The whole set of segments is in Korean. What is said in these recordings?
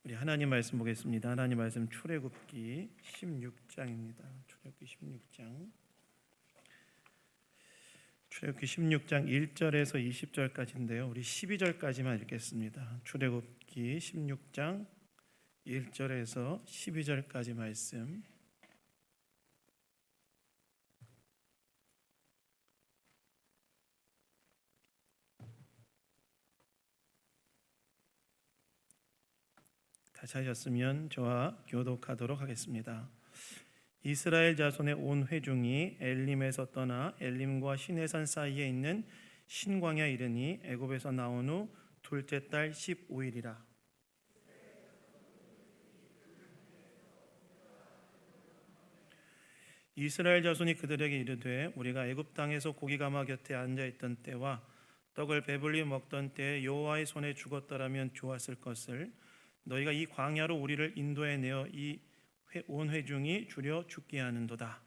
우리 하나님 말씀 보겠습니다. 하나님 말씀 출애굽기 16장입니다. 출애굽기 16장. 출애굽기 16장 1절에서 20절까지인데요. 우리 12절까지만 읽겠습니다. 출애굽기 16장 1절에서 12절까지 말씀. 다 찾으셨으면 저와 교독하도록 하겠습니다. 이스라엘 자손의 온 회중이 엘림에서 떠나 엘림과 시내산 사이에 있는 신광야 이르니 애굽에서 나온 후 둘째 달 15일이라. 이스라엘 자손이 그들에게 이르되 우리가 애굽 땅에서 고기가마 곁에 앉아 있던 때와 떡을 배불리 먹던 때에 여호와의 손에 죽었더라면 좋았을 것을 너희가 이 광야로 우리를 인도해 내어 이 온 회중이 주려 죽게 하는도다.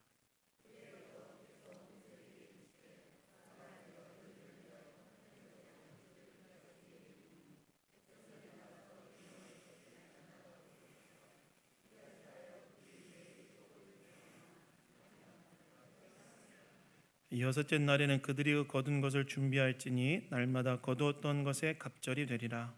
여섯째 날에는 그들이 거둔 것을 준비할지니 날마다 거두었던 것에 갑절이 되리라.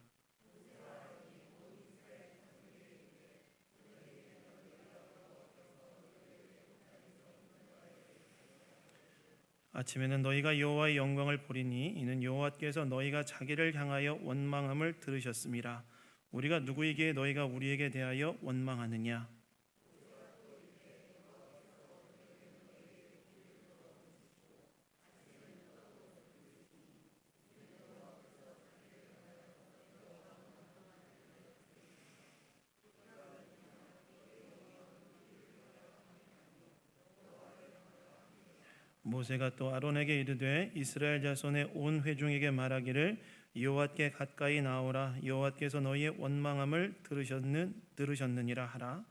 아침에는 너희가 여호와의 영광을 보리니 이는 여호와께서 너희가 자기를 향하여 원망함을 들으셨음이라. 우리가 누구에게 너희가 우리에게 대하여 원망하느냐? 모세가 또 아론에게 이르되 이스라엘 자손의 온 회중에게 말하기를 여호와께 가까이 나오라. 여호와께서 너희의 원망함을 들으셨느니라 하라.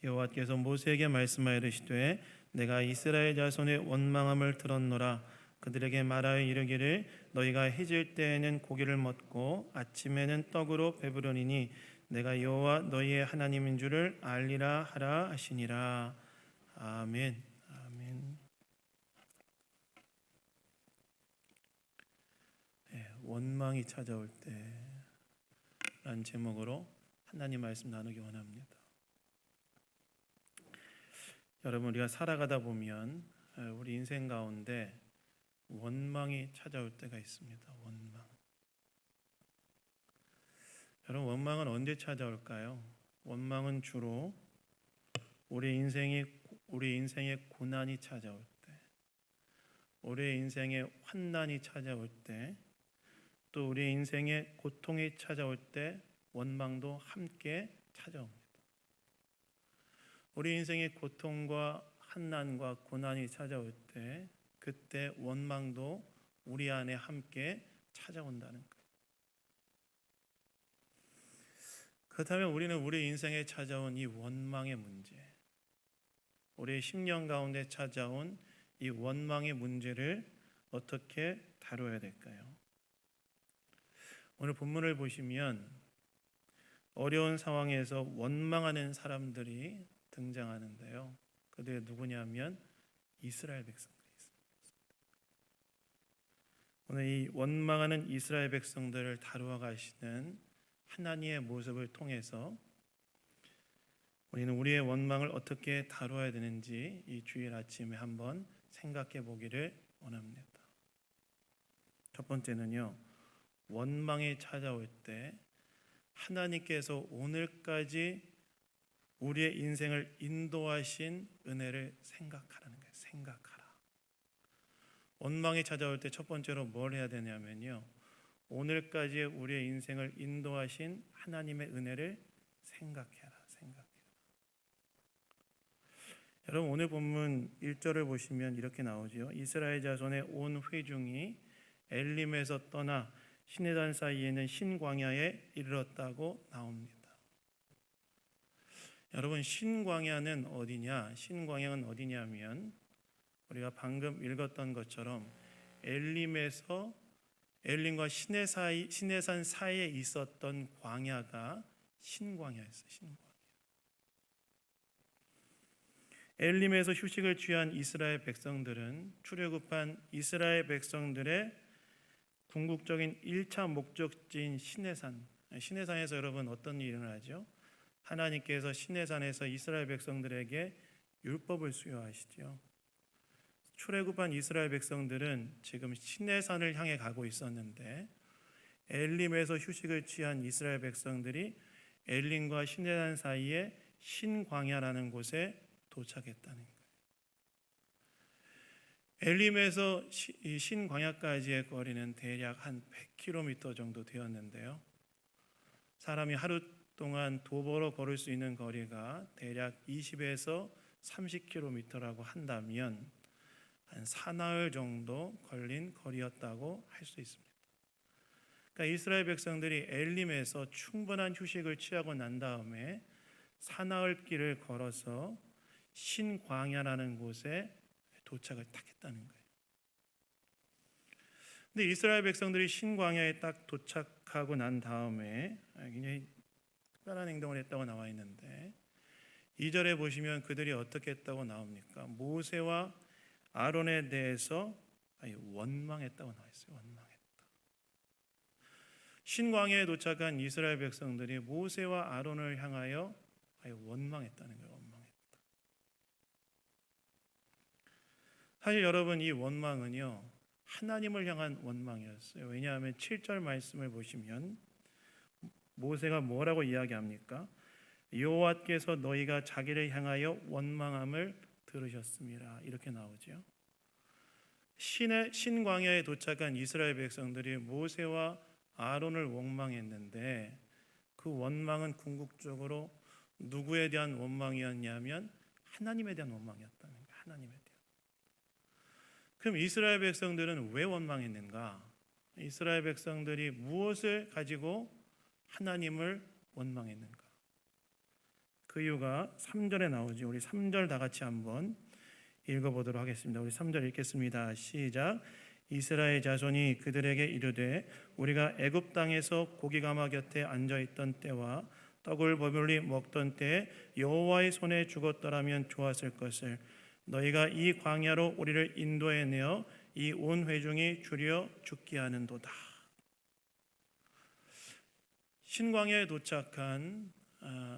여호와께서 모세에게 말씀하여 이르시되 내가 이스라엘 자손의 원망함을 들었노라. 그들에게 말하여 이르기를 너희가 해질 때에는 고기를 먹고 아침에는 떡으로 배부르니니 내가 여호와 너희의 하나님인 줄을 알리라 하라 하시니라. 아멘. 아멘. 네, 원망이 찾아올 때라는 제목으로 하나님 말씀 나누기 원합니다. 여러분, 우리가 살아가다 보면 우리 인생 가운데 원망이 찾아올 때가 있습니다. 원망. 여러분, 원망은 언제 찾아올까요? 원망은 주로 우리 인생의 고난이 찾아올 때, 우리 인생의 환난이 찾아올 때, 또 우리 인생의 고통이 찾아올 때 원망도 함께 찾아옵니다. 우리 인생의 고통과 환난과 고난이 찾아올 때 그때 원망도 우리 안에 함께 찾아온다는 거예요. 그렇다면 우리는 우리 인생에 찾아온 이 원망의 문제, 우리의 10년 가운데 찾아온 이 원망의 문제를 어떻게 다뤄야 될까요? 오늘 본문을 보시면 어려운 상황에서 원망하는 사람들이 등장하는데요. 그들이 누구냐면 이스라엘 백성들이 있습니다. 오늘 이 원망하는 이스라엘 백성들을 다루어 가시는 하나님의 모습을 통해서 우리는 우리의 원망을 어떻게 다루어야 되는지 이 주일 아침에 한번 생각해 보기를 원합니다. 첫 번째는요, 원망이 찾아올 때 하나님께서 오늘까지 우리의 인생을 인도하신 은혜를 생각하라는 거예요. 생각하라. 원망이 찾아올 때 첫 번째로 뭘 해야 되냐면요, 오늘까지 우리의 인생을 인도하신 하나님의 은혜를 생각해라. 생각해라. 여러분, 오늘 본문 1절을 보시면 이렇게 나오죠. 이스라엘 자손의 온 회중이 엘림에서 떠나 시내산 사이에 있는 신광야에 이르렀다고 나옵니다. 여러분, 신광야는 어디냐? 신광야는 어디냐면 우리가 방금 읽었던 것처럼 엘림과 시내산 사이에 있었던 광야가 신광야였어요. 신광야. 엘림에서 휴식을 취한 이스라엘 백성들은 출애굽한 이스라엘 백성들의 궁극적인 1차 목적지인 시내산에서 여러분 어떤 일이 일어나죠? 하나님께서 시내산에서 이스라엘 백성들에게 율법을 수여하시죠. 출애굽한 이스라엘 백성들은 지금 시내산을 향해 가고 있었는데 엘림에서 휴식을 취한 이스라엘 백성들이 엘림과 시내산 사이에 신광야라는 곳에 도착했다는 거예요. 엘림에서 신광야까지의 거리는 대략 한 100km 정도 되었는데요. 사람이 하루 동안 도보로 걸을 수 있는 거리가 대략 20에서 30km라고 한다면 한 사나흘 정도 걸린 거리였다고 할 수 있습니다. 그러니까 이스라엘 백성들이 엘림에서 충분한 휴식을 취하고 난 다음에 사나흘 길을 걸어서 신광야라는 곳에 도착을 딱 했다는 거예요. 근데 이스라엘 백성들이 신광야에 딱 도착하고 난 다음에 굉장히 특별한 행동을 했다고 나와 있는데 2절에 보시면 그들이 어떻게 했다고 나옵니까? 모세와 아론에 대해서 원망했다고 나와 있어요. 원망했다. 신광야에 도착한 이스라엘 백성들이 모세와 아론을 향하여 원망했다는 거예요. 원망했다. 사실 여러분 이 원망은요 하나님을 향한 원망이었어요. 왜냐하면 7절 말씀을 보시면 모세가 뭐라고 이야기합니까? 여호와께서 너희가 자기를 향하여 원망함을 들으셨습니다. 이렇게 나오죠. 신광야에 도착한 이스라엘 백성들이 모세와 아론을 원망했는데 그 원망은 궁극적으로 누구에 대한 원망이었냐면 하나님에 대한 원망이었다는 거예요. 하나님에 대한. 그럼 이스라엘 백성들은 왜 원망했는가? 이스라엘 백성들이 무엇을 가지고 하나님을 원망했는가? 그 이유가 3절에 나오지. 우리 3절 다 같이 한번 읽어보도록 하겠습니다. 우리 3절 읽겠습니다. 시작. 이스라엘 자손이 그들에게 이르되 우리가 애굽 땅에서 고기가마 곁에 앉아있던 때와 떡을 배불리 먹던 때에 여호와의 손에 죽었더라면 좋았을 것을 너희가 이 광야로 우리를 인도해 내어 이 온 회중이 주려 죽게 하는도다. 신광야에 도착한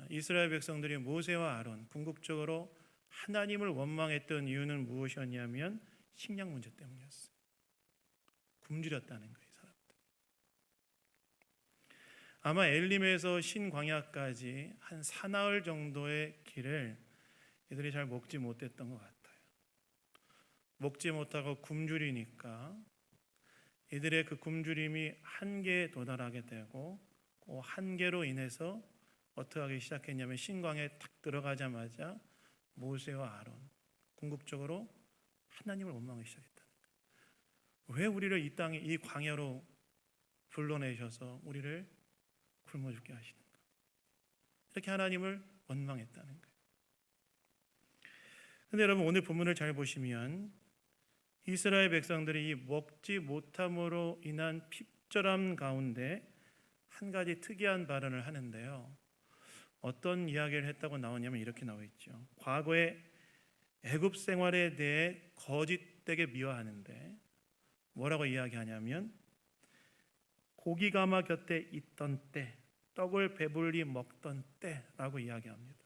이스라엘 백성들이 모세와 아론 궁극적으로 하나님을 원망했던 이유는 무엇이었냐면 식량 문제 때문이었어요. 굶주렸다는 거예요. 사람들. 아마 엘림에서 신광야까지 한 사나흘 정도의 길을 이들이 잘 먹지 못했던 것 같아요. 먹지 못하고 굶주리니까 이들의 그 굶주림이 한계에 도달하게 되고 그 한계로 인해서 어떻게 하기 시작했냐면 신광야에 탁 들어가자마자 모세와 아론 궁극적으로 하나님을 원망하기 시작했다는 거예요. 왜 우리를 이 땅에 이 광야로 불러내셔서 우리를 굶어 죽게 하시는가? 이렇게 하나님을 원망했다는 거예요. 그런데 여러분 오늘 본문을 잘 보시면 이스라엘 백성들이 이 먹지 못함으로 인한 핍절함 가운데 한 가지 특이한 발언을 하는데요. 어떤 이야기를 했다고 나오냐면 이렇게 나와 있죠. 과거의 애굽 생활에 대해 거짓되게 미화하는데 뭐라고 이야기하냐면 고기가마 곁에 있던 때, 떡을 배불리 먹던 때라고 이야기합니다.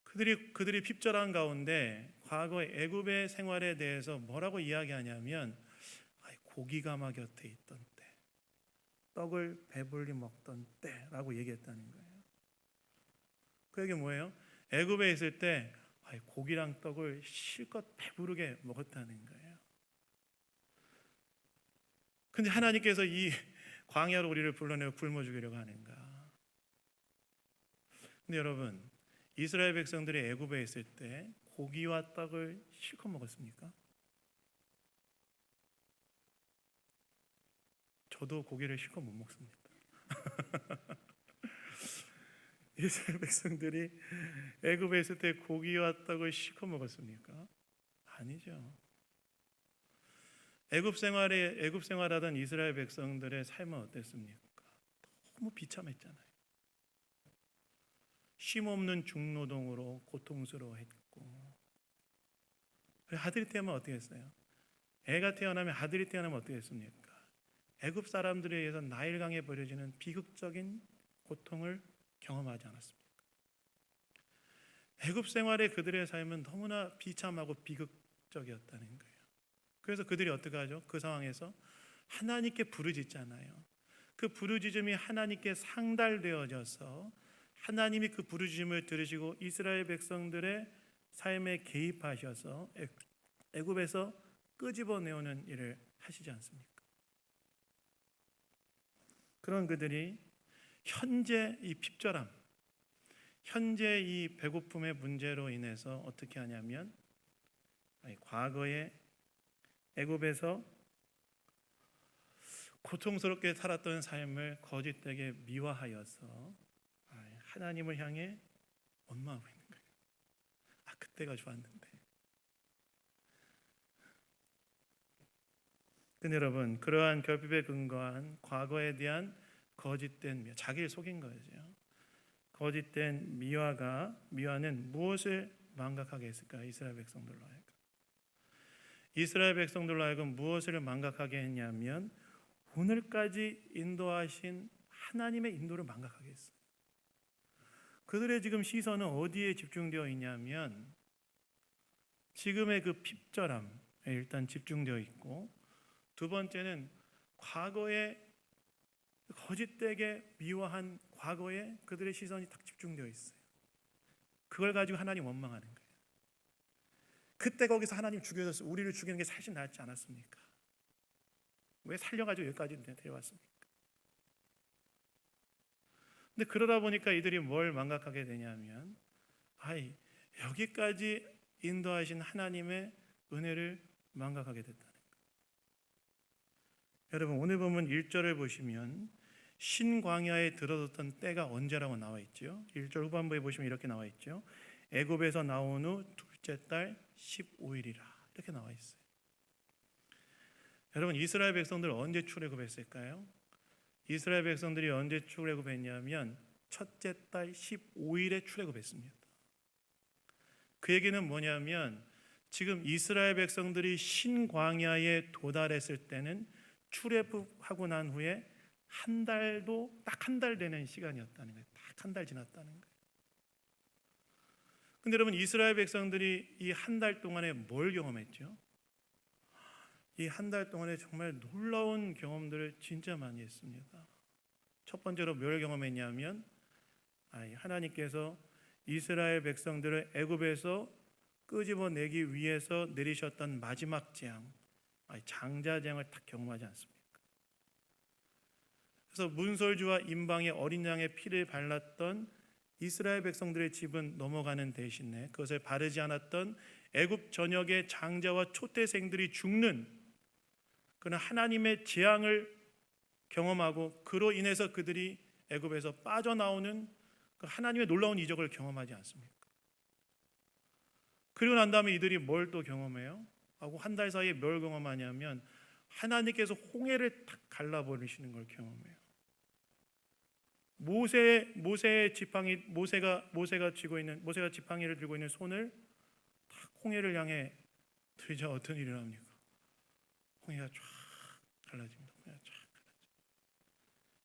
그들이 핍절한 가운데 과거의 애굽의 생활에 대해서 뭐라고 이야기하냐면 고기가마 곁에 있던 때, 떡을 배불리 먹던 때라고 얘기했다는 거예요. 그 얘기 뭐예요? 애굽에 있을 때 고기랑 떡을 실컷 배부르게 먹었다는 거예요. 근데 하나님께서 이 광야로 우리를 불러내어 굶어 죽이려고 하는가? 근데 여러분, 이스라엘 백성들이 애굽에 있을 때 고기와 떡을 실컷 먹었습니까? 저도 고기를 실컷 못 먹습니다. 이스라엘 백성들이 애굽에 있을 때 고기와 떡을 실컷 먹었습니까? 아니죠. 애굽 생활하던 이스라엘 백성들의 삶은 어땠습니까? 너무 비참했잖아요. 쉼없는 중노동으로 고통스러워했고, 아들이 태어나면 어떻게 했어요? 애가 태어나면 아들이 태어나면 어떻게 했습니까? 애굽 사람들에 의해서 나일강에 버려지는 비극적인 고통을 경험하지 않았습니까? 애굽 생활의 그들의 삶은 너무나 비참하고 비극적이었다는 거예요. 그래서 그들이 어떻게 하죠? 그 상황에서 하나님께 부르짖잖아요. 그 부르짖음이 하나님께 상달되어져서 하나님이 그 부르짖음을 들으시고 이스라엘 백성들의 삶에 개입하셔서 애굽에서 끄집어내오는 일을 하시지 않습니까? 그런 그들이 현재 이 핍절함, 현재 이 배고픔의 문제로 인해서 어떻게 하냐면 과거에 애굽에서 고통스럽게 살았던 삶을 거짓되게 미화하여서 하나님을 향해 원망하고 있는 거예요. 그때가 좋았는데. 근데 여러분, 그러한 결핍에 근거한 과거에 대한 거짓된 미화, 자기를 속인 거죠. 거짓된 미화는 무엇을 망각하게 했을까요? 이스라엘 백성들로 하여금. 이스라엘 백성들로 하여금 무엇을 망각하게 했냐면 오늘까지 인도하신 하나님의 인도를 망각하게 했어요. 그들의 지금 시선은 어디에 집중되어 있냐면 지금의 그 핍절함에 일단 집중되어 있고, 두 번째는 과거에 거짓되게 미화한 과거에 그들의 시선이 딱 집중되어 있어요. 그걸 가지고 하나님 원망하는 거예요. 그때 거기서 하나님 죽여줬어. 우리를 죽이는 게 사실 낫지 않았습니까? 왜 살려가지고 여기까지 데려왔습니까? 근데 그러다 보니까 이들이 뭘 망각하게 되냐면 여기까지 인도하신 하나님의 은혜를 망각하게 됐다는 거예요. 여러분, 오늘 보면 1절을 보시면 신광야에 들어섰던 때가 언제라고 나와 있죠? 1절 후반부에 보시면 이렇게 나와 있죠. 애굽에서 나온 후 둘째 달 15일이라 이렇게 나와 있어요. 여러분, 이스라엘 백성들 언제 출애굽했을까요? 이스라엘 백성들이 언제 출애굽했냐면 첫째 달 15일에 출애굽했습니다. 그 얘기는 뭐냐면 지금 이스라엘 백성들이 신광야에 도달했을 때는 출애굽하고 난 후에 딱 한 달 되는 시간이었다는 거예요. 딱 한 달 지났다는 거예요. 근데 여러분, 이스라엘 백성들이 이 한 달 동안에 뭘 경험했죠? 이 한 달 동안에 정말 놀라운 경험들을 진짜 많이 했습니다. 첫 번째로 뭘 경험했냐면 하나님께서 이스라엘 백성들을 애굽에서 끄집어내기 위해서 내리셨던 마지막 재앙, 장자재앙을 딱 경험하지 않습니까? 그래서 문설주와 임방의 어린 양의 피를 발랐던 이스라엘 백성들의 집은 넘어가는 대신에 그것을 바르지 않았던 애굽 전역의 장자와 초태생들이 죽는 그런 하나님의 재앙을 경험하고, 그로 인해서 그들이 애굽에서 빠져나오는 그 하나님의 놀라운 이적을 경험하지 않습니까? 그리고 난 다음에 이들이 뭘 또 경험해요? 하고 한 달 사이에 뭘 경험하냐면 하나님께서 홍해를 탁 갈라버리시는 걸 경험해요. 모세의 지팡이, 모세가 지팡이를 들고 있는 손을 탁 홍해를 향해 들자 어떤 일이 납니까? 홍해가 쫙 갈라집니다.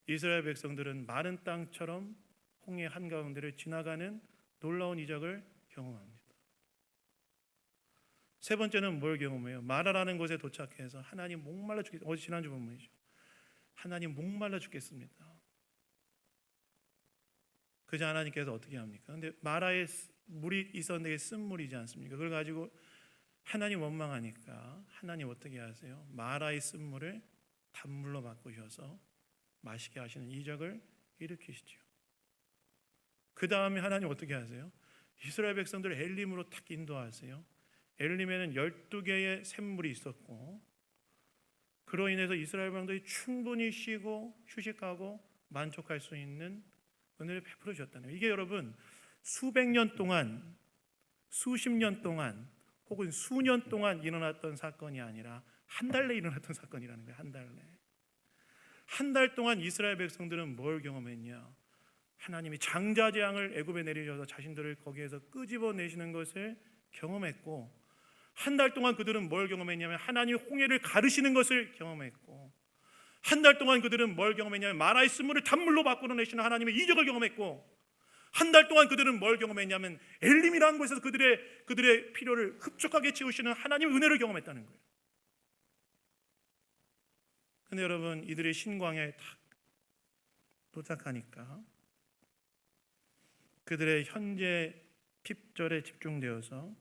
이스라엘 백성들은 마른 땅처럼 홍해 한가운데를 지나가는 놀라운 이적을 경험합니다. 세 번째는 뭘 경험해요? 마라라는 곳에 도착해서 하나님 목말라 죽겠습니다. 어제 지난주 본문이죠. 하나님 목말라 죽겠습니다. 그저 하나님께서 어떻게 합니까? 근데 마라에 물이 있었는데 쓴물이지 않습니까? 그걸 가지고 하나님 원망하니까 하나님 어떻게 하세요? 마라의 쓴물을 단물로 바꾸셔서 마시게 하시는 이적을 일으키시죠. 그 다음에 하나님 어떻게 하세요? 이스라엘 백성들을 엘림으로 탁 인도하세요. 엘림에는 12개의 샘물이 있었고, 그로 인해서 이스라엘 백성들이 충분히 쉬고 휴식하고 만족할 수 있는 은혜를 베풀어 주셨다는 거예요. 이게 여러분 수백 년 동안, 수십 년 동안 혹은 수년 동안 일어났던 사건이 아니라 한 달 내에 일어났던 사건이라는 거예요. 한 달 내. 한 달 동안 이스라엘 백성들은 뭘 경험했냐? 하나님이 장자재앙을 애굽에 내리셔서 자신들을 거기에서 끄집어내시는 것을 경험했고, 한 달 동안 그들은 뭘 경험했냐면 하나님이 홍해를 가르시는 것을 경험했고, 한 달 동안 그들은 뭘 경험했냐면 마라의 쓴물을 단물로 바꾸어내시는 하나님의 이적을 경험했고, 한 달 동안 그들은 뭘 경험했냐면 엘림이라는 곳에서 그들의 필요를 흡족하게 채우시는 하나님의 은혜를 경험했다는 거예요. 근데 여러분, 이들이 신광야에 딱 도착하니까 그들의 현재 핍절에 집중되어서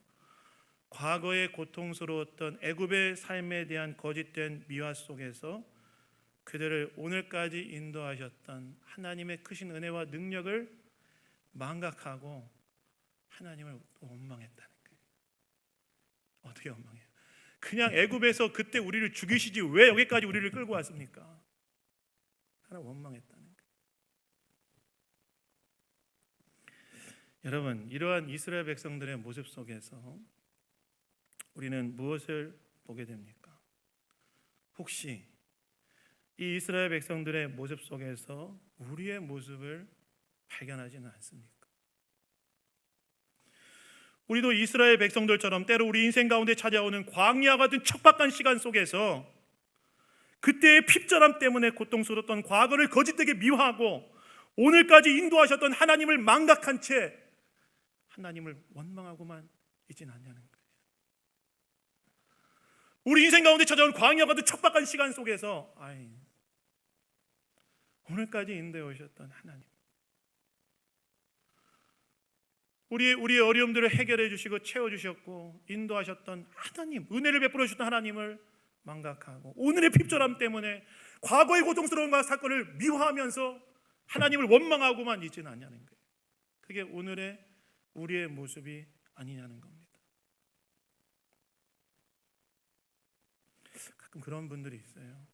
과거의 고통스러웠던 애굽의 삶에 대한 거짓된 미화 속에서 그들을 오늘까지 인도하셨던 하나님의 크신 은혜와 능력을 망각하고 하나님을 원망했다는 거예요. 어떻게 원망해요? 그냥 애굽에서 그때 우리를 죽이시지 왜 여기까지 우리를 끌고 왔습니까? 하나님 원망했다는 거예요. 여러분, 이러한 이스라엘 백성들의 모습 속에서 우리는 무엇을 보게 됩니까? 혹시 이 이스라엘 백성들의 모습 속에서 우리의 모습을 발견하지는 않습니까? 우리도 이스라엘 백성들처럼 때로 우리 인생 가운데 찾아오는 광야 같은 척박한 시간 속에서 그때의 핍절함 때문에 고통스러웠던 과거를 거짓되게 미화하고 오늘까지 인도하셨던 하나님을 망각한 채 하나님을 원망하고만 있진 않냐는 거예요. 우리 인생 가운데 찾아온 광야 같은 척박한 시간 속에서 오늘까지 인도해 오셨던 하나님, 우리의 어려움들을 해결해 주시고 채워주셨고 인도하셨던 하나님, 은혜를 베풀어 주셨던 하나님을 망각하고 오늘의 핍절함 때문에 과거의 고통스러운 사건을 미화하면서 하나님을 원망하고만 있지는 않냐는 거예요. 그게 오늘의 우리의 모습이 아니냐는 겁니다. 가끔 그런 분들이 있어요.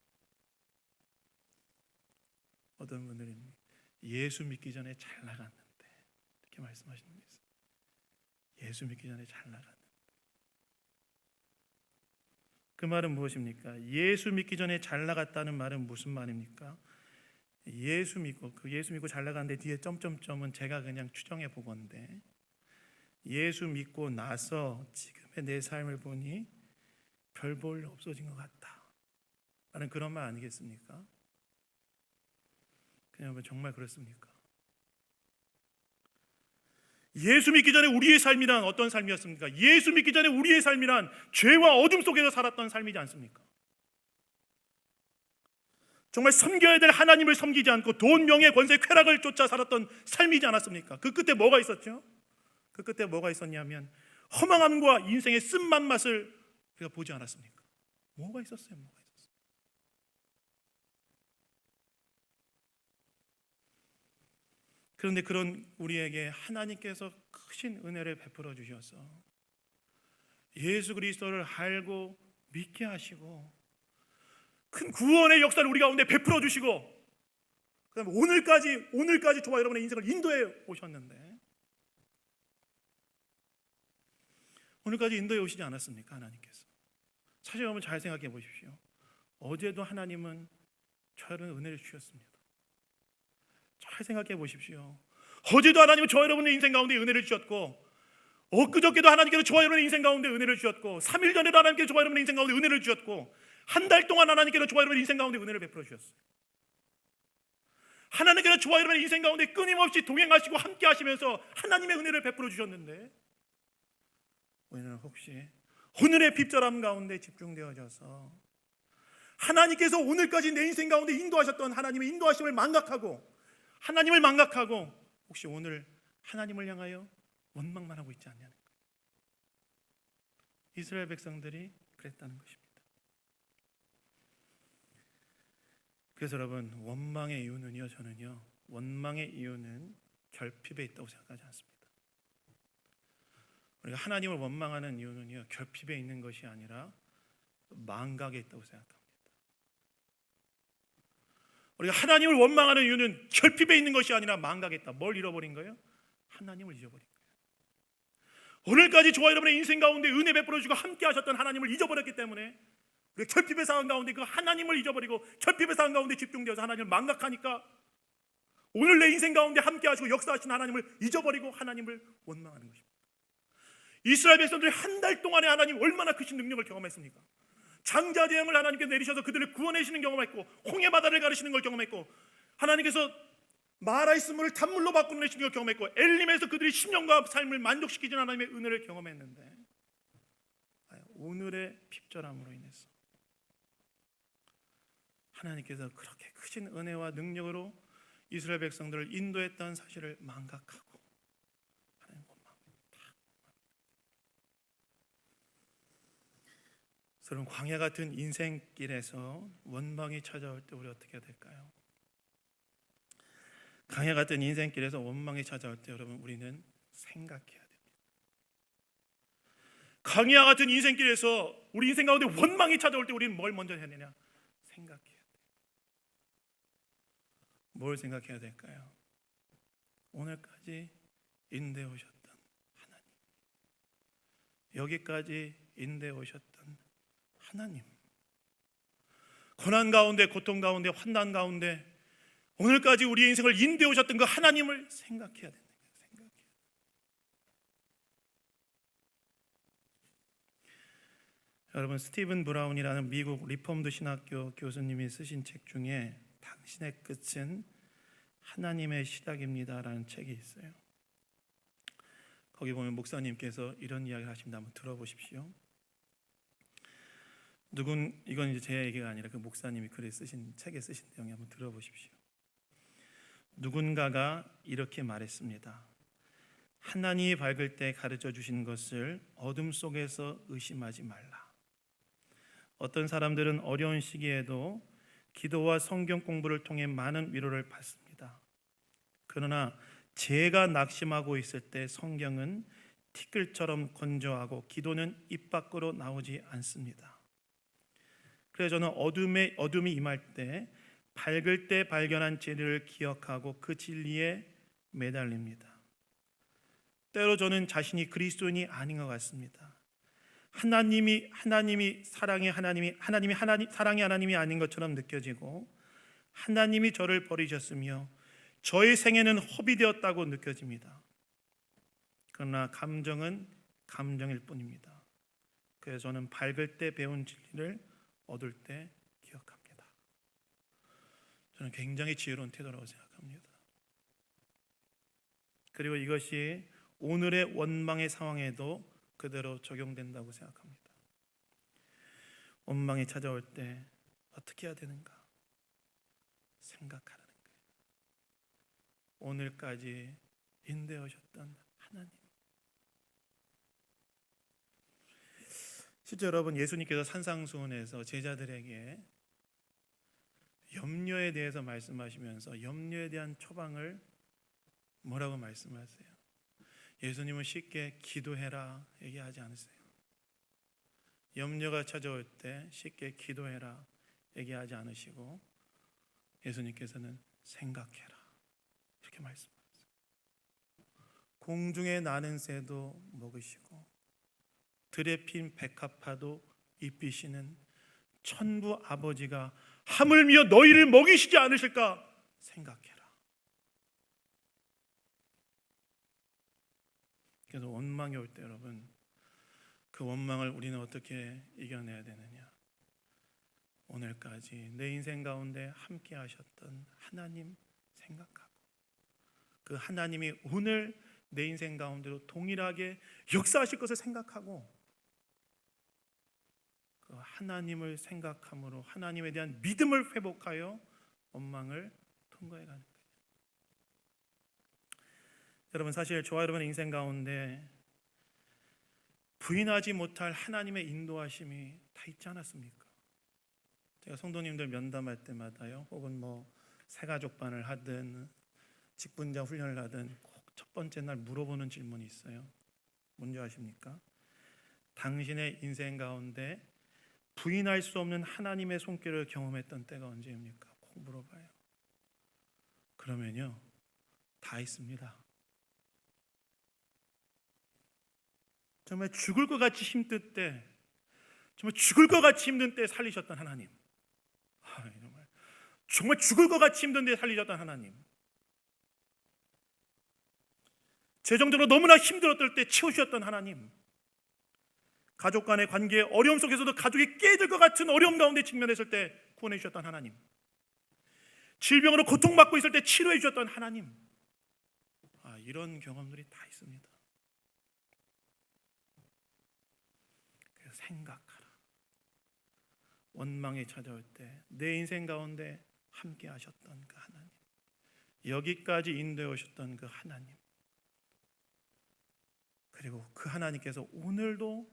어떤 분들이 예수 믿기 전에 잘 나갔는데 이렇게 말씀하시는 분 있어요. 예수 믿기 전에 잘 나갔는데. 그 말은 무엇입니까? 예수 믿기 전에 잘 나갔다는 말은 무슨 말입니까? 예수 믿고 잘 나갔는데 뒤에 점점점은 제가 그냥 추정해 보건데, 예수 믿고 나서 지금의 내 삶을 보니 별 볼 없어진 것 같다 라는 그런 말 아니겠습니까? 그냥 정말 그렇습니까? 예수 믿기 전에 우리의 삶이란 어떤 삶이었습니까? 예수 믿기 전에 우리의 삶이란 죄와 어둠 속에서 살았던 삶이지 않습니까? 정말 섬겨야 될 하나님을 섬기지 않고 돈, 명예, 권세, 쾌락을 쫓아 살았던 삶이지 않았습니까? 그 끝에 뭐가 있었죠? 그 끝에 뭐가 있었냐면 허망함과 인생의 쓴맛 맛을 우리가 보지 않았습니까? 뭐가 있었어요? 뭐가 있었어요? 그런데 그런 우리에게 하나님께서 크신 은혜를 베풀어 주셔서 예수 그리스도를 알고 믿게 하시고 큰 구원의 역사를 우리 가운데 베풀어 주시고 그다음에 오늘까지 저와 여러분의 인생을 인도해 오셨는데, 오늘까지 인도해 오시지 않았습니까? 하나님께서. 사실 여러분 잘 생각해 보십시오. 어제도 하나님은 저에게 은혜를 주셨습니다. 잘 생각해 보십시오. 어제도 하나님은 저와 여러분의 인생 가운데 은혜를 주셨고, 엊그저께도 하나님께서 저와 여러분의 인생 가운데 은혜를 주셨고, 3일 전에도 하나님께서 저와 여러분의 인생 가운데 은혜를 주셨고, 한 달 동안 하나님께서 저와 여러분의 인생 가운데 은혜를 베풀어 주셨어요. 하나님께서 저와 여러분의 인생 가운데 끊임없이 동행하시고 함께 하시면서 하나님의 은혜를 베풀어 주셨는데, 우리는 혹시 오늘의 핍절함 가운데 집중되어져서 하나님께서 오늘까지 내 인생 가운데 인도하셨던 하나님의 인도하심을 망각하고 혹시 오늘 하나님을 향하여 원망만 하고 있지 않냐는 거예요. 이스라엘 백성들이 그랬다는 것입니다. 그래서 여러분, 원망의 이유는요, 저는요, 원망의 이유는 결핍에 있다고 생각하지 않습니다. 우리가 하나님을 원망하는 이유는요, 결핍에 있는 것이 아니라 망각에 있다고 생각합니다. 우리가 하나님을 원망하는 이유는 결핍에 있는 것이 아니라 망각에 있다. 뭘 잃어버린 거예요? 하나님을 잊어버린 거예요. 오늘까지 저와 여러분의 인생 가운데 은혜 베풀어 주고 함께 하셨던 하나님을 잊어버렸기 때문에 우리 결핍의 상황 가운데 그 하나님을 잊어버리고 결핍의 상황 가운데 집중되어서 하나님을 망각하니까 오늘 내 인생 가운데 함께 하시고 역사하신 하나님을 잊어버리고 하나님을 원망하는 것입니다. 이스라엘 백성들이 한 달 동안에 하나님 얼마나 크신 능력을 경험했습니까? 장자재앙을 하나님께서 내리셔서 그들을 구원해주시는 경험했고, 홍해 바다를 가르시는 걸 경험했고, 하나님께서 마라이스 물을 단물로 바꾸내시는 걸 경험했고, 엘림에서 그들이 10년과 삶을 만족시키는 하나님의 은혜를 경험했는데 오늘의 핍절함으로 인해서 하나님께서 그렇게 크신 은혜와 능력으로 이스라엘 백성들을 인도했던 사실을 망각하고 하나님 여러분, 광야 같은 인생길에서 원망이 찾아올 때 우리 어떻게 해야 될까요? 광야 같은 인생길에서 원망이 찾아올 때 여러분, 우리는 생각해야 됩니다. 광야 같은 인생길에서 우리 인생 가운데 원망이 찾아올 때 우리는 뭘 먼저 해야 되냐? 생각해야 돼요. 뭘 생각해야 될까요? 오늘까지 인도해 오셨던 하나님, 여기까지 인도해 오셨던 하나님, 고난 가운데, 고통 가운데, 환난 가운데 오늘까지 우리의 인생을 인도해 오셨던 그 하나님을 생각해야 된다. 여러분, 스티븐 브라운이라는 미국 리폼드 신학교 교수님이 쓰신 책 중에 당신의 끝은 하나님의 시작입니다라는 책이 있어요. 거기 보면 목사님께서 이런 이야기를 하십니다. 한번 들어보십시오. 이건 이제 제 얘기가 아니라 그 목사님이 글에 쓰신, 책에 쓰신 내용이, 한번 들어보십시오. 누군가가 이렇게 말했습니다. 하나님이 밝을 때 가르쳐 주신 것을 어둠 속에서 의심하지 말라. 어떤 사람들은 어려운 시기에도 기도와 성경 공부를 통해 많은 위로를 받습니다. 그러나 제가 낙심하고 있을 때 성경은 티끌처럼 건조하고 기도는 입 밖으로 나오지 않습니다. 그래서 저는 어둠이 임할 때 밝을 때 발견한 진리를 기억하고 그 진리에 매달립니다. 때로 저는 자신이 그리스도인이 아닌 것 같습니다. 하나님이 사랑의 하나님이 아닌 것처럼 느껴지고, 하나님이 저를 버리셨으며 저의 생애는 허비되었다고 느껴집니다. 그러나 감정은 감정일 뿐입니다. 그래서 저는 밝을 때 배운 진리를 얻을 때 기억합니다. 저는 굉장히 지혜로운 태도라고 생각합니다. 그리고 이것이 오늘의 원망의 상황에도 그대로 적용된다고 생각합니다. 원망이 찾아올 때 어떻게 해야 되는가? 생각하라는 거예요. 오늘까지 인도해 오셨던 하나님. 실제 여러분, 예수님께서 산상수훈에서 제자들에게 염려에 대해서 말씀하시면서 염려에 대한 처방을 뭐라고 말씀하세요? 예수님은 쉽게 기도해라 얘기하지 않으세요. 염려가 찾아올 때 쉽게 기도해라 얘기하지 않으시고, 예수님께서는 생각해라 이렇게 말씀하세요. 공중에 나는 새도 먹으시고 들에 핀 백합화도 입히시는 천부 아버지가 하물며 너희를 먹이시지 않으실까 생각해라. 그래서 원망이 올 때 여러분, 그 원망을 우리는 어떻게 이겨내야 되느냐? 오늘까지 내 인생 가운데 함께 하셨던 하나님 생각하고, 그 하나님이 오늘 내 인생 가운데로 동일하게 역사하실 것을 생각하고, 그 하나님을 생각함으로 하나님에 대한 믿음을 회복하여 원망을 통과해 가는 거예요. 여러분, 사실 저와 여러분의 인생 가운데 부인하지 못할 하나님의 인도하심이 다 있지 않았습니까? 제가 성도님들 면담할 때마다요, 혹은 새가족반을 하든 직분자 훈련을 하든 꼭 첫 번째 날 물어보는 질문이 있어요. 뭔지 아십니까? 당신의 인생 가운데 부인할 수 없는 하나님의 손길을 경험했던 때가 언제입니까? 꼭 물어봐요. 그러면요, 다 있습니다. 정말 죽을 것 같이 힘들 때, 정말 죽을 것 같이 힘든 때 살리셨던 하나님. 정말 죽을 것 같이 힘든 때 살리셨던 하나님. 재정적으로 너무나 힘들었을 때 채우셨던 하나님. 가족 간의 관계 어려움 속에서도 가족이 깨질 것 같은 어려움 가운데 직면했을 때 구원해 주셨던 하나님. 질병으로 고통받고 있을 때 치료해 주셨던 하나님. 이런 경험들이 다 있습니다. 그래서 생각하라. 원망이 찾아올 때 내 인생 가운데 함께 하셨던 그 하나님, 여기까지 인도해 오셨던 그 하나님, 그리고 그 하나님께서 오늘도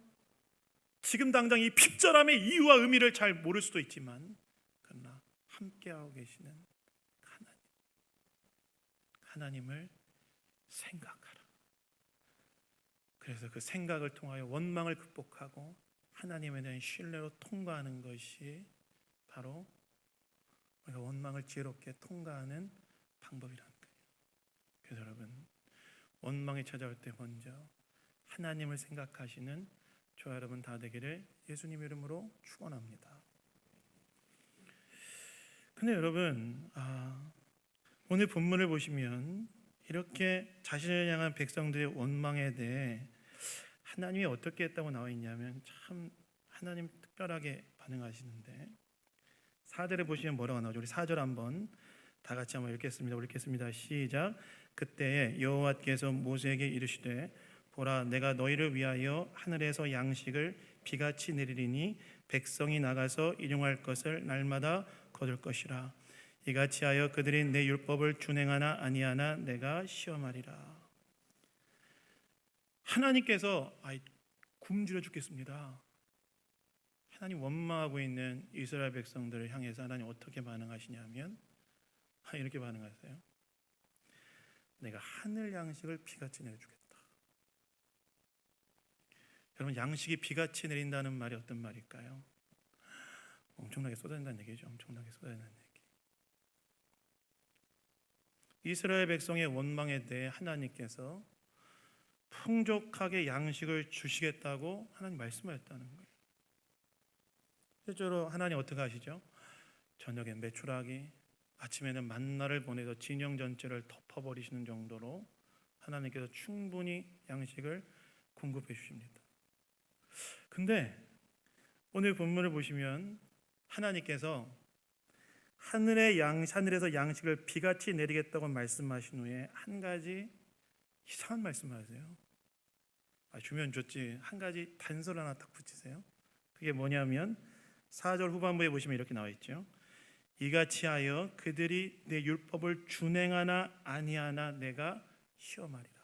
지금 당장 이 핍절함의 이유와 의미를 잘 모를 수도 있지만 그러나 함께하고 계시는 하나님, 하나님을 생각하라. 그래서 그 생각을 통하여 원망을 극복하고 하나님에 대한 신뢰로 통과하는 것이 바로 우리가 원망을 지혜롭게 통과하는 방법이라는 거예요. 그래서 여러분, 원망이 찾아올 때 먼저 하나님을 생각하시는 저와 여러분 다 되기를 예수님 이름으로 축원합니다. 근데 여러분, 오늘 본문을 보시면 이렇게 자신을 향한 백성들의 원망에 대해 하나님이 어떻게 했다고 나와 있냐면 참 하나님 특별하게 반응하시는데 4절에 보시면 뭐라고 나오죠? 우리 4절 한번 다 같이 한번 읽겠습니다. 시작. 그때 여호와께서 모세에게 이르시되 보라, 내가 너희를 위하여 하늘에서 양식을 비같이 내리리니 백성이 나가서 일용할 것을 날마다 거둘 것이라. 이같이 하여 그들이 내 율법을 준행하나 아니하나 내가 시험하리라. 하나님께서 굶주려 죽겠습니다. 하나님 원망하고 있는 이스라엘 백성들을 향해서 하나님 어떻게 반응하시냐면 이렇게 반응하세요. 내가 하늘 양식을 비같이 내려주겠다. 여러분, 양식이 비같이 내린다는 말이 어떤 말일까요? 엄청나게 쏟아진다는 얘기죠. 엄청나게 쏟아진다는 얘기. 이스라엘 백성의 원망에 대해 하나님께서 풍족하게 양식을 주시겠다고 하나님 말씀하셨다는 거예요. 실제로 하나님 어떻게 하시죠? 저녁에 메추라기, 아침에는 만나를 보내서 진영 전체를 덮어버리시는 정도로 하나님께서 충분히 양식을 공급해 주십니다. 근데 오늘 본문을 보시면 하나님께서 하늘에서 양식을 비같이 내리겠다고 말씀하신 후에 한 가지 이상한 말씀을 하세요. 주면 좋지, 한 가지 단서를 하나 딱 붙이세요. 그게 뭐냐면 4절 후반부에 보시면 이렇게 나와 있죠. 이같이 하여 그들이 내 율법을 준행하나 아니하나 내가 시험하리라.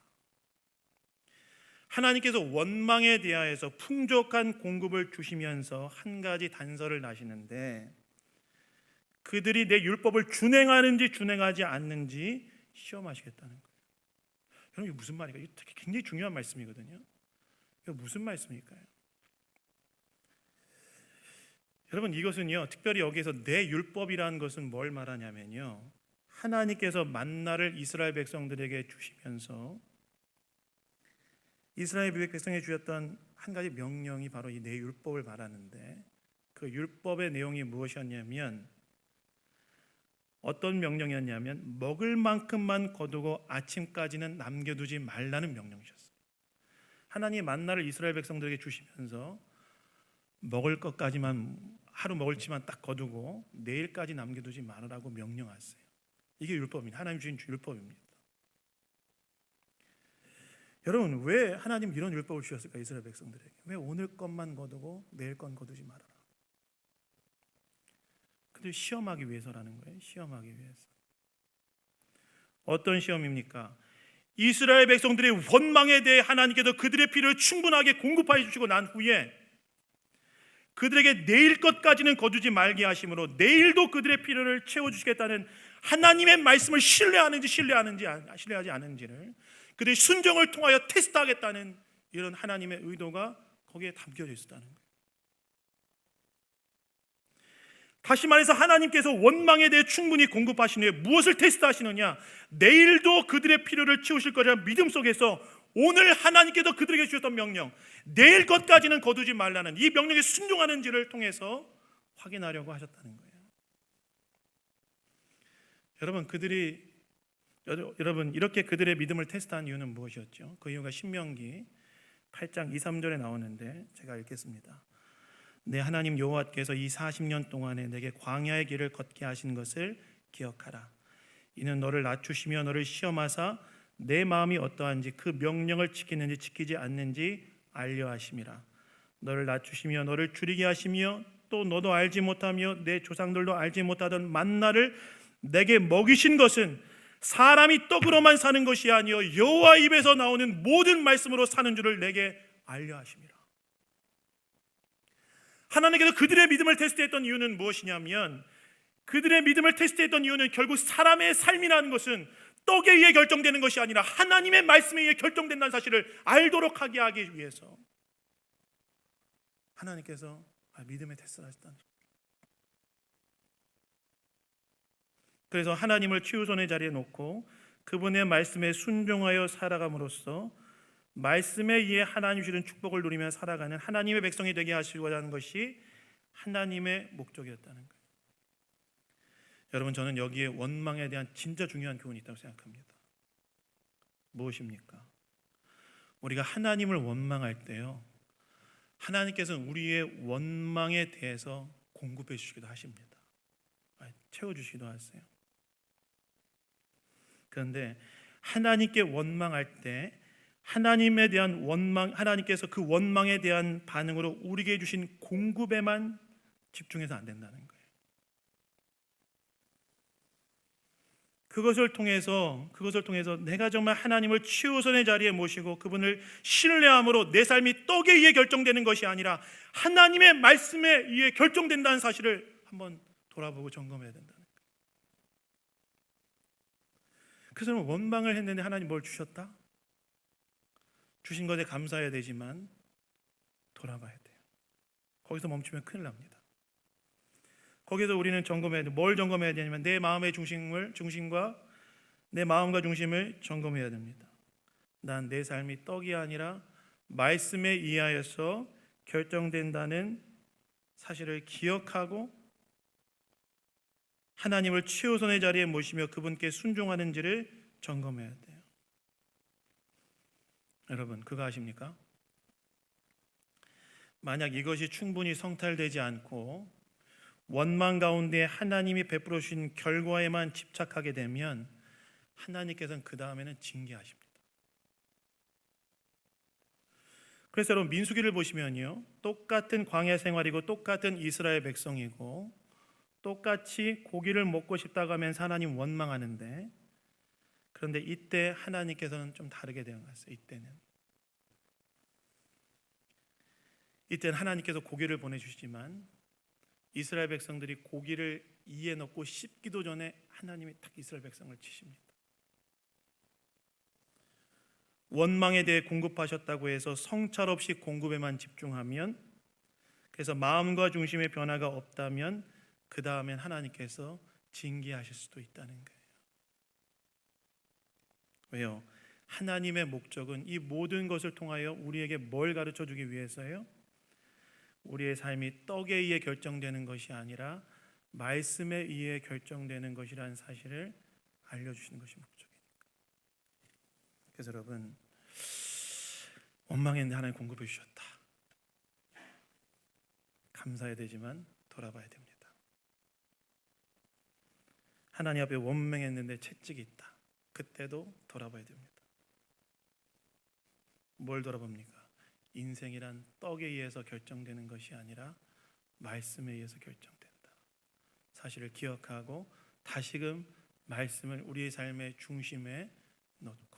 하나님께서 원망에 대하여서 풍족한 공급을 주시면서 한 가지 단서를 나시는데 그들이 내 율법을 준행하는지 준행하지 않는지 시험하시겠다는 거예요. 여러분, 이게 무슨 말일까요? 이게 굉장히 중요한 말씀이거든요. 이거 무슨 말씀일까요? 여러분, 이것은요, 특별히 여기에서 내 율법이라는 것은 뭘 말하냐면요, 하나님께서 만나를 이스라엘 백성들에게 주시면서 이스라엘 백성에 주셨던 한 가지 명령이 바로 이 내 율법을 말하는데 그 율법의 내용이 무엇이었냐면 어떤 명령이었냐면 먹을 만큼만 거두고 아침까지는 남겨두지 말라는 명령이셨어요. 하나님이 만나를 이스라엘 백성들에게 주시면서 먹을 것까지만 하루 먹을지만 딱 거두고 내일까지 남겨두지 말으라고 명령하세요. 이게 율법입니다. 하나님 주신 율법입니다. 여러분, 왜 하나님 이런 율법을 주셨을까? 이스라엘 백성들에게 왜 오늘 것만 거두고 내일 건 거두지 말아라. 근데 시험하기 위해서라는 거예요. 시험하기 위해서. 어떤 시험입니까? 이스라엘 백성들의 원망에 대해 하나님께서 그들의 필요를 충분하게 공급하여 주시고 난 후에 그들에게 내일 것까지는 거두지 말게 하심으로 내일도 그들의 필요를 채워주시겠다는 하나님의 말씀을 신뢰하지 않은지를 그들의 순종을 통하여 테스트하겠다는 이런 하나님의 의도가 거기에 담겨져 있었다는 거예요. 다시 말해서 하나님께서 원망에 대해 충분히 공급하신 후에 무엇을 테스트하시느냐? 내일도 그들의 필요를 채우실 거라는 믿음 속에서 오늘 하나님께서 그들에게 주셨던 명령, 내일 것까지는 거두지 말라는 이 명령에 순종하는지를 통해서 확인하려고 하셨다는 거예요. 여러분 이렇게 그들의 믿음을 테스트한 이유는 무엇이었죠? 그 이유가 신명기 8장 2, 3절에 나오는데 제가 읽겠습니다. 내 하나님 여호와께서 이 40년 동안에 내게 광야의 길을 걷게 하신 것을 기억하라. 이는 너를 낮추시며 너를 시험하사 내 마음이 어떠한지 그 명령을 지키는지 지키지 않는지 알려 하심이라. 너를 낮추시며 너를 줄이게 하시며 또 너도 알지 못하며 내 조상들도 알지 못하던 만나를 내게 먹이신 것은 사람이 떡으로만 사는 것이 아니요 여호와 입에서 나오는 모든 말씀으로 사는 줄을 내게 알려 하심이라. 하나님께서 그들의 믿음을 테스트했던 이유는 무엇이냐면, 그들의 믿음을 테스트했던 이유는 결국 사람의 삶이라는 것은 떡에 의해 결정되는 것이 아니라 하나님의 말씀에 의해 결정된다는 사실을 알도록 하기 위해서 하나님께서 믿음의 테스트를 하셨다는 거예요. 그래서 하나님을 최우선의 자리에 놓고 그분의 말씀에 순종하여 살아감으로써 말씀에 의해 하나님 주시는 축복을 누리며 살아가는 하나님의 백성이 되게 하시고자 하는 것이 하나님의 목적이었다는 거예요. 여러분, 저는 여기에 원망에 대한 진짜 중요한 교훈이 있다고 생각합니다. 무엇입니까? 우리가 하나님을 원망할 때요, 하나님께서는 우리의 원망에 대해서 공급해 주시기도 하십니다. 채워주시기도 하세요. 그런데 하나님께 원망할 때 하나님에 대한 원망, 하나님께서 그 원망에 대한 반응으로 우리에게 주신 공급에만 집중해서 안 된다는 거예요. 그것을 통해서 내가 정말 하나님을 최우선의 자리에 모시고 그분을 신뢰함으로 내 삶이 떡에 의해 결정되는 것이 아니라 하나님의 말씀에 의해 결정된다는 사실을 한번 돌아보고 점검해야 된다는 거예요. 그래서 원망을 했는데 하나님 뭘 주셨다? 주신 것에 감사해야 되지만 돌아봐야 돼요. 거기서 멈추면 큰일 납니다. 거기서 우리는 점검해야 돼요. 뭘 점검해야 되냐면 내 마음의 중심과 내 마음과 중심을 점검해야 됩니다. 난 내 삶이 떡이 아니라 말씀에 의하여서 결정된다는 사실을 기억하고 하나님을 최우선의 자리에 모시며 그분께 순종하는지를 점검해야 돼요. 여러분, 그거 아십니까? 만약 이것이 충분히 성탈되지 않고 원망 가운데 하나님이 베풀어 주신 결과에만 집착하게 되면 하나님께서는 그 다음에는 징계하십니다. 그래서 여러분, 민수기를 보시면요, 똑같은 광야 생활이고 똑같은 이스라엘 백성이고 똑같이 고기를 먹고 싶다고 하면서 하나님 원망하는데, 그런데 이때 하나님께서는 좀 다르게 대응하세요. 이때는 하나님께서 고기를 보내주시지만 이스라엘 백성들이 고기를 이에 넣고 씹기도 전에 하나님이 딱 이스라엘 백성을 치십니다. 원망에 대해 공급하셨다고 해서 성찰 없이 공급에만 집중하면, 그래서 마음과 중심의 변화가 없다면 그 다음엔 하나님께서 징계하실 수도 있다는 거예요. 왜요? 하나님의 목적은 이 모든 것을 통하여 우리에게 뭘 가르쳐 주기 위해서요? 우리의 삶이 떡에 의해 결정되는 것이 아니라 말씀에 의해 결정되는 것이라는 사실을 알려주시는 것이 목적이니까. 그래서 여러분, 원망했는데 하나님 공급해 주셨다. 감사해야 되지만 돌아봐야 됩니다. 하나님 앞에 원망했는데 채찍이 있다. 그때도 돌아봐야 됩니다. 뭘 돌아봅니까? 인생이란 떡에 의해서 결정되는 것이 아니라 말씀에 의해서 결정된다. 사실을 기억하고 다시금 말씀을 우리의 삶의 중심에 놓고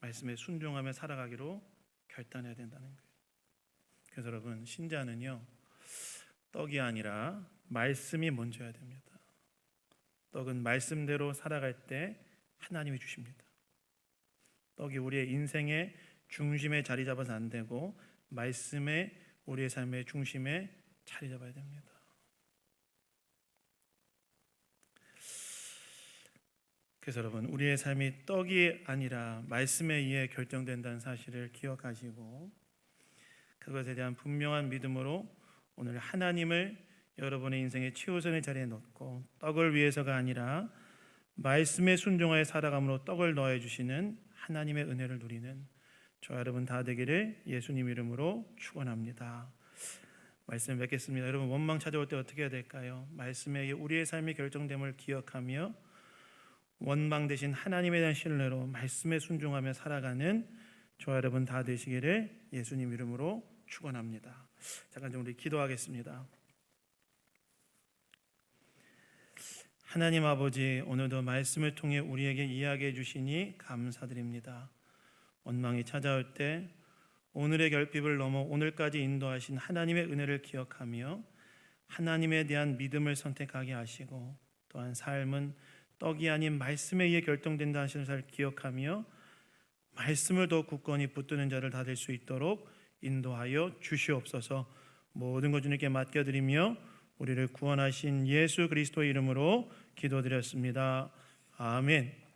말씀에 순종하며 살아가기로 결단해야 된다는 거예요. 그래서 여러분, 신자는요, 떡이 아니라 말씀이 먼저야 됩니다. 떡은 말씀대로 살아갈 때 하나님이 주십니다. 떡이 우리의 인생의 중심에 자리 잡아서 안 되고 말씀에 우리의 삶의 중심에 자리 잡아야 됩니다. 그래서 여러분, 우리의 삶이 떡이 아니라 말씀에 의해 결정된다는 사실을 기억하시고 그것에 대한 분명한 믿음으로 오늘 하나님을 여러분의 인생의 최우선의 자리에 놓고 떡을 위해서가 아니라 말씀에 순종하여 살아감으로 떡을 넣어 주시는 하나님의 은혜를 누리는 저와 여러분 다 되기를 예수님 이름으로 축원합니다. 말씀 뵙겠습니다. 여러분, 원망 찾아올 때 어떻게 해야 될까요? 말씀에 의해 우리의 삶이 결정됨을 기억하며 원망 대신 하나님에 대한 신뢰로 말씀에 순종하며 살아가는 저와 여러분 다 되시기를 예수님 이름으로 축원합니다. 잠깐 좀 우리 기도하겠습니다. 하나님 아버지, 오늘도 말씀을 통해 우리에게 이야기해 주시니 감사드립니다. 원망이 찾아올 때 오늘의 결핍을 넘어 오늘까지 인도하신 하나님의 은혜를 기억하며 하나님에 대한 믿음을 선택하게 하시고 또한 삶은 떡이 아닌 말씀에 의해 결정된다 하시는 사실을 기억하며 말씀을 더 굳건히 붙드는 자를 다 될 수 있도록 인도하여 주시옵소서. 모든 것 주님께 맡겨드리며 우리를 구원하신 예수 그리스도의 이름으로 기도드렸습니다. 아멘.